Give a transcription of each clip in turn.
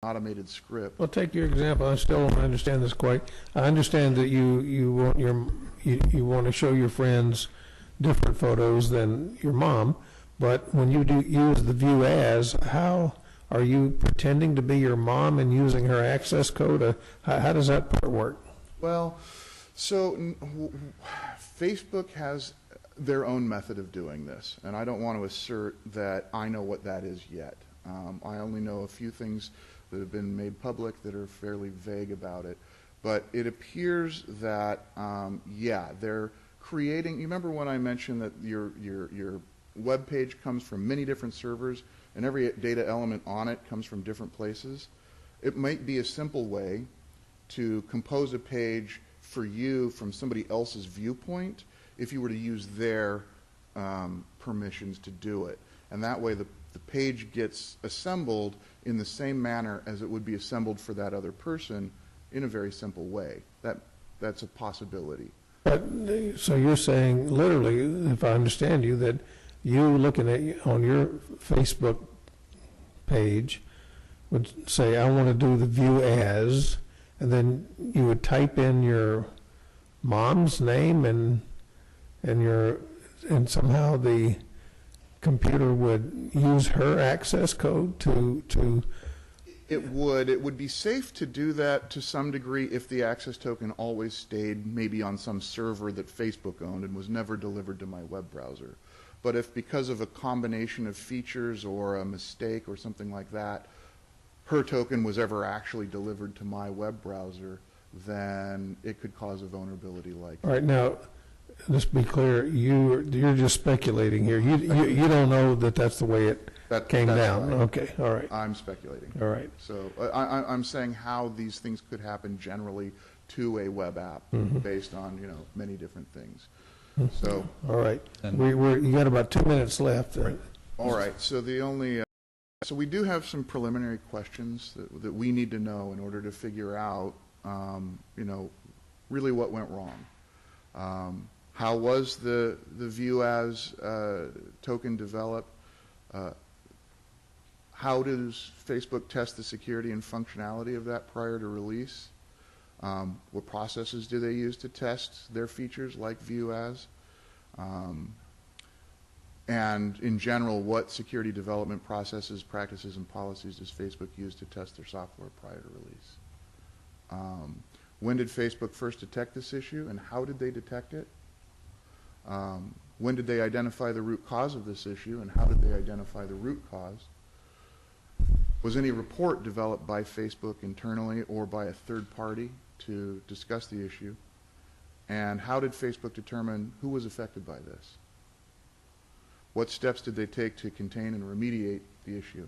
automated script. Well, take your example. I still don't understand this quite. I understand that you want to show your friends different photos than your mom, but when you do use the view as, how are you pretending to be your mom and using her access code? How does that part work? Well, so Facebook has their own method of doing this, and I don't want to assert that I know what that is yet. I only know a few things that have been made public that are fairly vague about it, but it appears that yeah, they're creating. You remember when I mentioned that your web page comes from many different servers, and every data element on it comes from different places? It might be a simple way to compose a page for you from somebody else's viewpoint if you were to use their permissions to do it. And that way the page gets assembled in the same manner as it would be assembled for that other person in a very simple way. That's a possibility. But, so you're saying, literally, if I understand you, that you looking at on your Facebook page would say, I want to do the view as, and then you would type in your mom's name and somehow the computer would use her access code to It would be safe to do that to some degree if the access token always stayed maybe on some server that Facebook owned and was never delivered to my web browser. But if because of a combination of features or a mistake or something like that, her token was ever actually delivered to my web browser, then it could cause a vulnerability like that. All right, now, let's be clear, you're just speculating here. You don't know that that's the way it came down. Right. Okay, all right. I'm speculating. All right. So I'm saying how these things could happen generally to a web app based on many different things. So all right, you got about 2 minutes left. Right. All right. So the only so we do have some preliminary questions that we need to know in order to figure out really what went wrong. How was the view as token developed? How does Facebook test the security and functionality of that prior to release? What processes do they use to test their features like view as? And in general, what security development processes, practices, and policies does Facebook use to test their software prior to release? When did Facebook first detect this issue, and how did they detect it? When did they identify the root cause of this issue, and how did they identify the root cause? Was any report developed by Facebook internally or by a third party to discuss the issue? And how did Facebook determine who was affected by this? What steps did they take to contain and remediate the issue?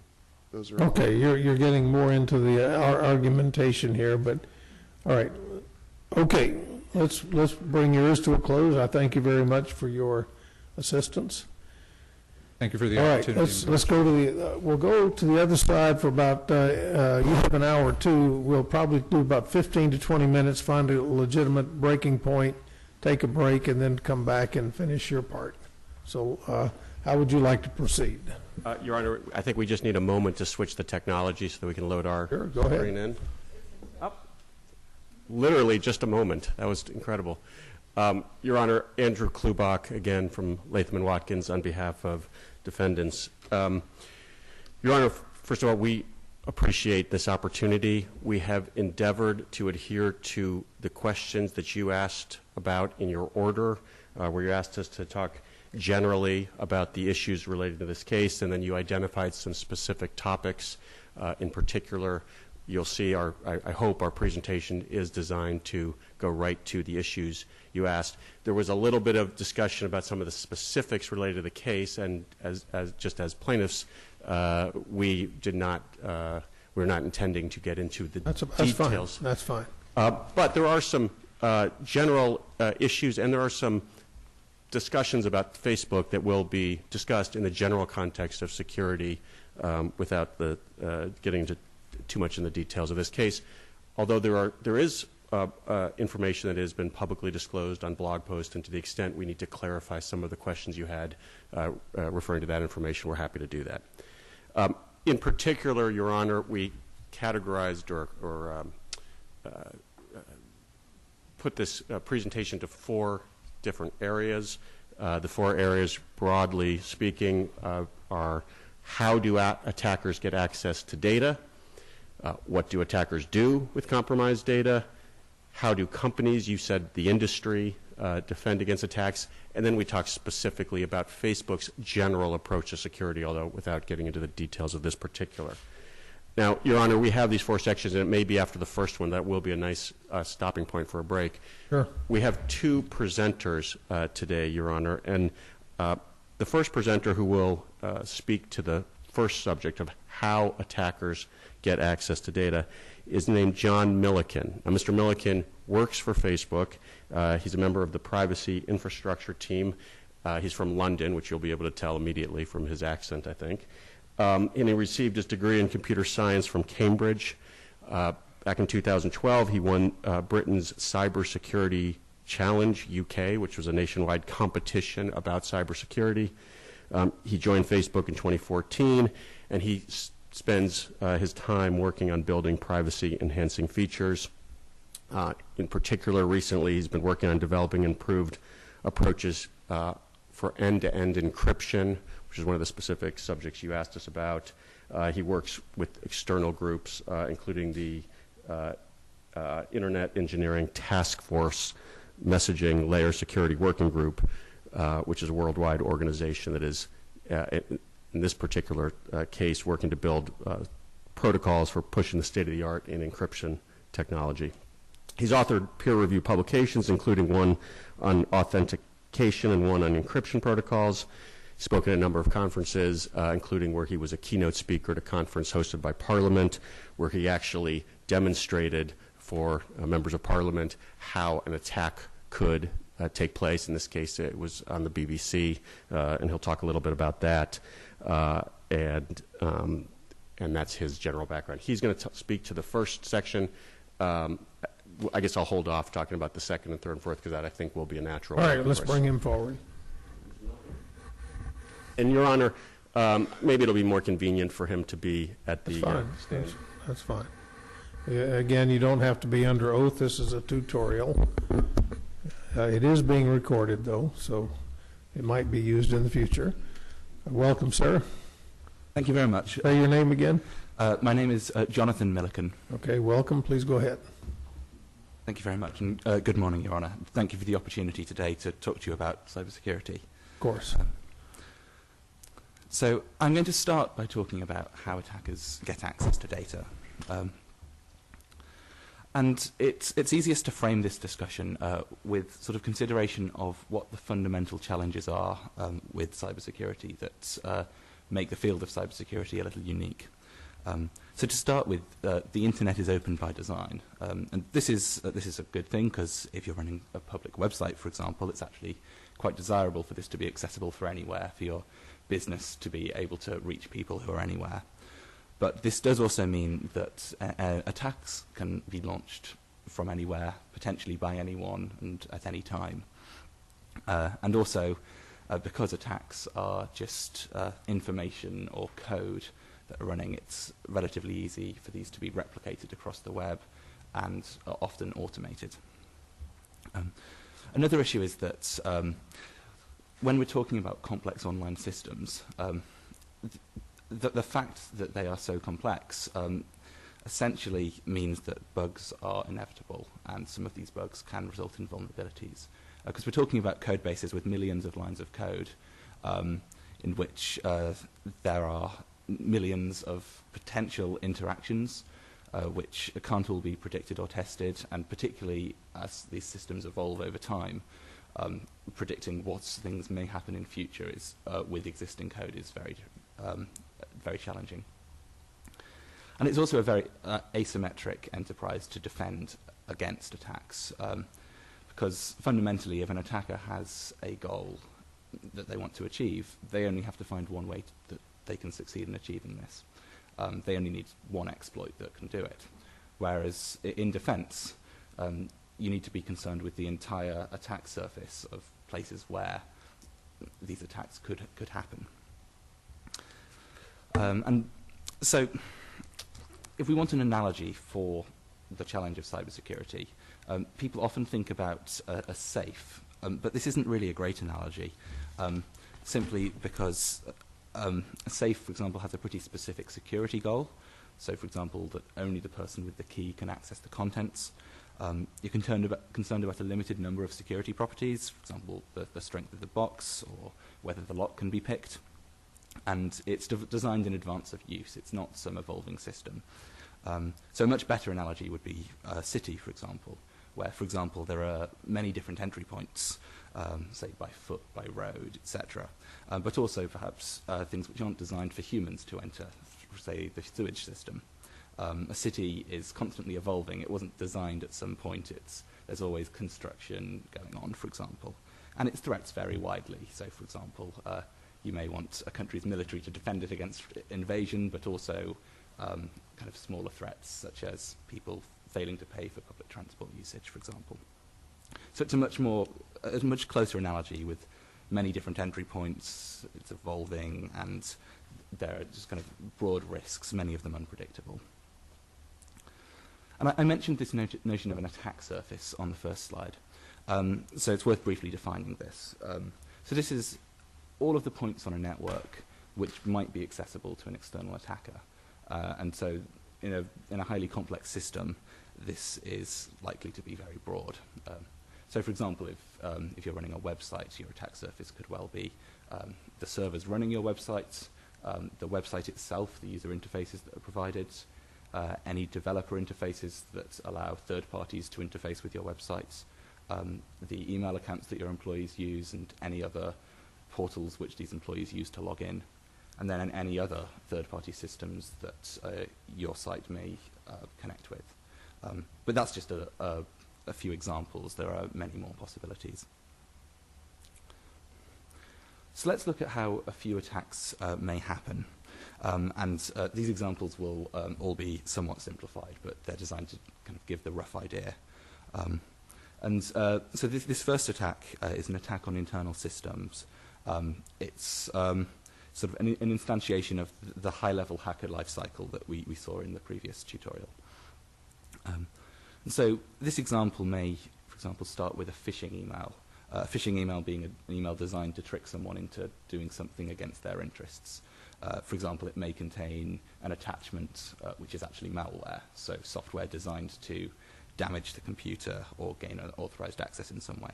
Those are okay. You're getting more into the argumentation here, but all right. Okay, let's bring yours to a close. I thank you very much for your assistance. Thank you for the opportunity. All right, let's go to the. We'll go to the other side for about. You have an hour or two. We'll probably do about 15 to 20 minutes. Find a legitimate breaking point, take a break, and then come back and finish your part. So, how would you like to proceed? Your Honor, I think we just need a moment to switch the technology so that we can load our screen in. Literally just a moment. That was incredible. Your Honor, Andrew Klubach, again from Latham & Watkins on behalf of defendants. Your Honor, first of all, we appreciate this opportunity. We have endeavored to adhere to the questions that you asked about in your order, where you asked us to talk generally about the issues related to this case, and then you identified some specific topics. In particular, you'll see I hope our presentation is designed to go right to the issues you asked. There was a little bit of discussion about some of the specifics related to the case, and as plaintiffs, we're not intending to get into the details. That's fine. But there are some general issues, and there are some discussions about Facebook that will be discussed in the general context of security without getting into too much in the details of this case. Although there is information that has been publicly disclosed on blog posts, and to the extent we need to clarify some of the questions you had referring to that information, we're happy to do that. In particular, Your Honor, we categorized or put this presentation to 4 different areas. The 4 areas, broadly speaking, are how do attackers get access to data? What do attackers do with compromised data? How do companies, you said the industry, defend against attacks? And then we talk specifically about Facebook's general approach to security, although without getting into the details of this particular. Now, Your Honor, we have these 4 sections, and it may be after the first one that will be a nice stopping point for a break. Sure. We have 2 presenters today, Your Honor, and the first presenter who will speak to the first subject of how attackers get access to data is named John Milliken. Now, Mr. Milliken works for Facebook. He's a member of the privacy infrastructure team. He's from London, which you'll be able to tell immediately from his accent, I think. And he received his degree in computer science from Cambridge. Back in 2012, he won Britain's Cybersecurity Challenge UK, which was a nationwide competition about cybersecurity. He joined Facebook in 2014, and he spends his time working on building privacy-enhancing features. In particular, recently, he's been working on developing improved approaches for end-to-end encryption, which is one of the specific subjects you asked us about. He works with external groups, including the Internet Engineering Task Force Messaging Layer Security Working Group, which is a worldwide organization that is, in this particular case, working to build protocols for pushing the state-of-the-art in encryption technology. He's authored peer-reviewed publications, including one on authentication and one on encryption protocols. He's spoken at a number of conferences, including where he was a keynote speaker at a conference hosted by Parliament, where he actually demonstrated for members of Parliament how an attack could take place. In this case, it was on the BBC, and he'll talk a little bit about that. And that's his general background. He's going to speak to the first section. I guess I'll hold off talking about the second and third and fourth, because that I think will be a natural. All right, let's bring him forward. And Your Honor, maybe it'll be more convenient for him to be at the stage. That's fine. Again, you don't have to be under oath. This is a tutorial. It is being recorded, though, so it might be used in the future. Welcome, sir. Thank you very much. Say your name again. My name is Jonathan Milliken. Okay, welcome. Please go ahead. Thank you very much, and good morning, Your Honour. Thank you for the opportunity today to talk to you about cybersecurity. Of course. So I'm going to start by talking about how attackers get access to data. And it's easiest to frame this discussion with sort of consideration of what the fundamental challenges are with cybersecurity that make the field of cybersecurity a little unique. So to start with, the internet is open by design, and this is a good thing, because if you're running a public website, for example, it's actually quite desirable for this to be accessible for anywhere, for your business to be able to reach people who are anywhere. But this does also mean that attacks can be launched from anywhere, potentially by anyone and at any time. And also, because attacks are just information or code that are running, it's relatively easy for these to be replicated across the web and are often automated. Another issue is that when we're talking about complex online systems, the fact that they are so complex essentially means that bugs are inevitable, and some of these bugs can result in vulnerabilities. Because we're talking about code bases with millions of lines of code in which there are millions of potential interactions which can't all be predicted or tested, and particularly as these systems evolve over time, predicting what things may happen in future is with existing code is very challenging. And it's also a very asymmetric enterprise to defend against attacks, because fundamentally, if an attacker has a goal that they want to achieve, they only have to find one way that they can succeed in achieving this. They only need one exploit that can do it. Whereas in defense, you need to be concerned with the entire attack surface of places where these attacks could happen. And so if we want an analogy for the challenge of cybersecurity, people often think about a safe, but this isn't really a great analogy, simply because a safe, for example, has a pretty specific security goal. So, for example, that only the person with the key can access the contents. You're concerned about a limited number of security properties, for example, the strength of the box or whether the lock can be picked. And it's designed in advance of use. It's not some evolving system. So a much better analogy would be a city, for example, where, for example, there are many different entry points, say by foot, by road, etc. But also perhaps things which aren't designed for humans to enter, say the sewage system. A city is constantly evolving. It wasn't designed at some point. There's always construction going on, for example. And its threats vary widely. So, for example, you may want a country's military to defend it against invasion, but also kind of smaller threats, such as people failing to pay for public transport usage, for example. So it's a much closer analogy with many different entry points. It's evolving, and there are just kind of broad risks, many of them unpredictable. And I mentioned this notion of an attack surface on the first slide. So it's worth briefly defining this. So this is all of the points on a network which might be accessible to an external attacker. And so in a highly complex system, this is likely to be very broad. So for example, if you're running a website, your attack surface could well be the servers running your website, the website itself, the user interfaces that are provided, any developer interfaces that allow third parties to interface with your websites, the email accounts that your employees use, and any other portals which these employees use to log in, and then any other third-party systems that your site may connect with. But that's just a few examples. There are many more possibilities. So let's look at how a few attacks may happen. These examples will all be somewhat simplified, but they're designed to kind of give the rough idea. So this first attack is an attack on internal systems. It's sort of an instantiation of the high-level hacker lifecycle that we saw in the previous tutorial. So this example may, for example, start with a phishing email. A phishing email being an email designed to trick someone into doing something against their interests. For example, it may contain an attachment which is actually malware, so software designed to damage the computer or gain unauthorized access in some way.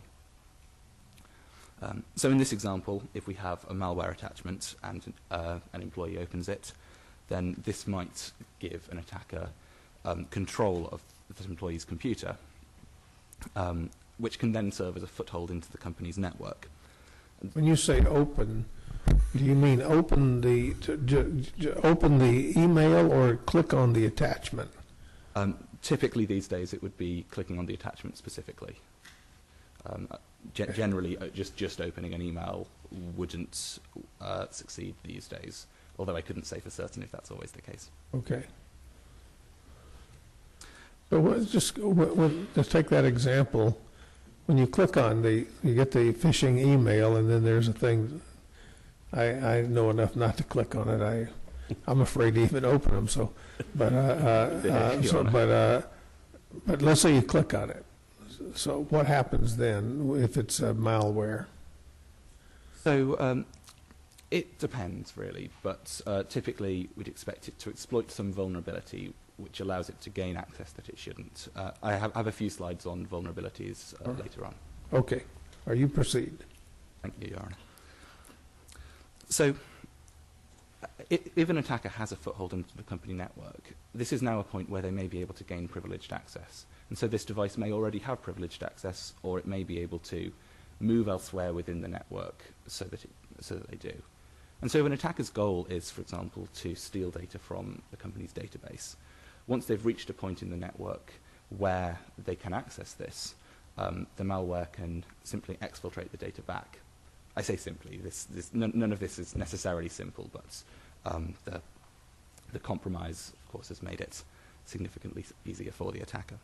So in this example, if we have a malware attachment and an employee opens it, then this might give an attacker control of that employee's computer, which can then serve as a foothold into the company's network. When you say open, do you mean open the open the email or click on the attachment? Typically these days it would be clicking on the attachment specifically. Generally, just opening an email wouldn't succeed these days, although I couldn't say for certain if that's always the case. Okay. So let's take that example. When you click on you get the phishing email, and then there's a thing. I know enough not to click on it. I'm afraid to even open them. So, but let's say you click on it. So what happens then if it's malware? So it depends really, but typically we'd expect it to exploit some vulnerability which allows it to gain access that it shouldn't. I have a few slides on vulnerabilities later on. Okay. You proceed. Thank you, Your Honor. So if an attacker has a foothold into the company network, this is now a point where they may be able to gain privileged access. And so this device may already have privileged access, or it may be able to move elsewhere within the network so that they do. And so an attacker's goal is, for example, to steal data from the company's database. Once they've reached a point in the network where they can access this, the malware can simply exfiltrate the data back. I say simply, none of this is necessarily simple, but the compromise, of course, has made it significantly easier for the attacker.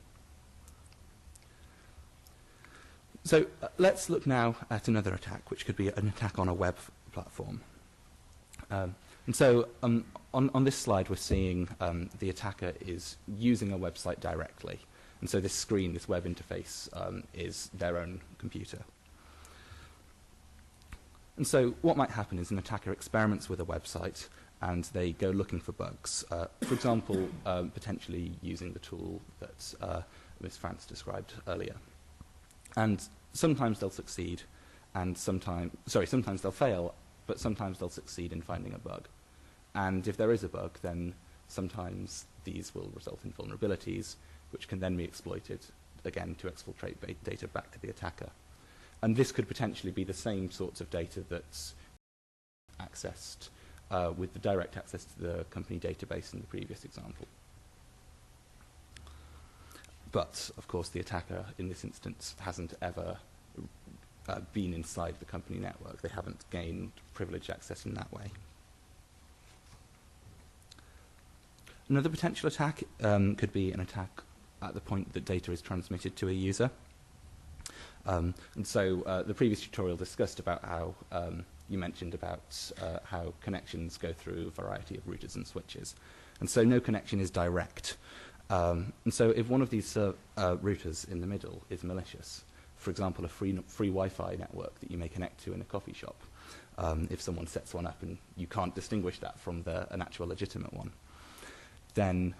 So let's look now at another attack, which could be an attack on a web platform. And so on this slide, we're seeing the attacker is using a website directly. And so this screen, this web interface, is their own computer. And so what might happen is an attacker experiments with a website and they go looking for bugs. For example, potentially using the tool that Ms. France described earlier. And sometimes they'll succeed, and sometimes they'll fail, but sometimes they'll succeed in finding a bug. And if there is a bug, then sometimes these will result in vulnerabilities, which can then be exploited, again, to exfiltrate data back to the attacker. And this could potentially be the same sorts of data that's accessed with the direct access to the company database in the previous example. But, of course, the attacker in this instance hasn't ever been inside the company network. They haven't gained privileged access in that way. Another potential attack could be an attack at the point that data is transmitted to a user. And so the previous tutorial discussed about how you mentioned about how connections go through a variety of routers and switches. And so no connection is direct. And so if one of these routers in the middle is malicious, for example, a free Wi-Fi network that you may connect to in a coffee shop, if someone sets one up and you can't distinguish that from an actual legitimate one, then